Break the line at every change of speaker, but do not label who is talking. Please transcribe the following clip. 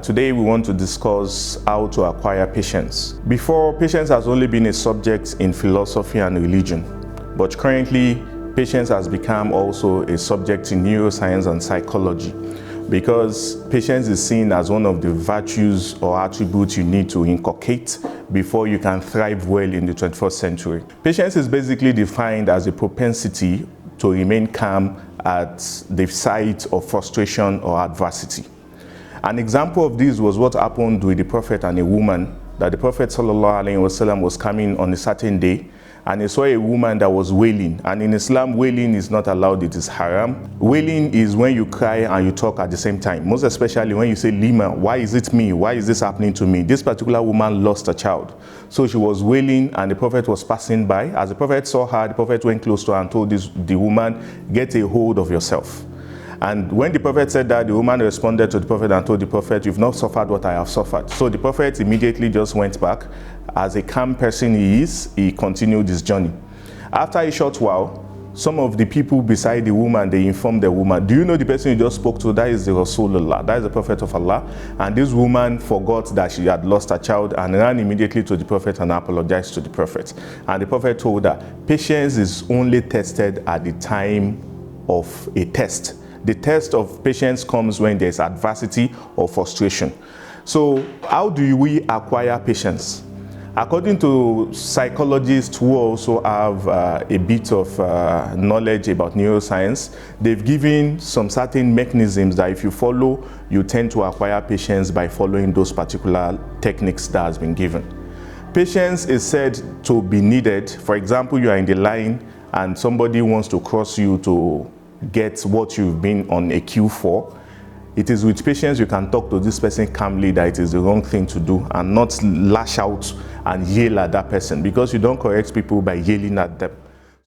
Today we want to discuss how to acquire patience. Before, patience has only been a subject in philosophy and religion, but currently patience has become also a subject in neuroscience and psychology, because patience is seen as one of the virtues or attributes you need to inculcate before you can thrive well in the 21st century. Patience is basically defined as a propensity to remain calm at the sight of frustration or adversity. An example of this was what happened with the Prophet and a woman, that the Prophet ﷺ was coming on a certain day, and he saw a woman that was wailing. And in Islam, wailing is not allowed, it is haram. Wailing is when you cry and you talk at the same time, most especially when you say, Lima, why is it me? Why is this happening to me? This particular woman lost a child. So she was wailing and the Prophet was passing by. As the Prophet saw her, the Prophet went close to her and told the woman, get a hold of yourself. And when the Prophet said that, the woman responded to the Prophet and told the Prophet, you've not suffered what I have suffered. So the Prophet immediately just went back. As a calm person he is, he continued his journey. After a short while, some of the people beside the woman, they informed the woman, do you know the person you just spoke to? That is the Rasulullah, that is the Prophet of Allah. And this woman forgot that she had lost her child and ran immediately to the Prophet and apologized to the Prophet. And the Prophet told her, patience is only tested at the time of a test. The test of patience comes when there's adversity or frustration. So how do we acquire patience? According to psychologists who also have a bit of knowledge about neuroscience, they've given some certain mechanisms that if you follow, you tend to acquire patience by following those particular techniques that has been given. Patience is said to be needed. For example, you are in the line and somebody wants to cross you to get what you've been on a queue for. It is with patience you can talk to this person calmly that it is the wrong thing to do and not lash out and yell at that person, because you don't correct people by yelling at them.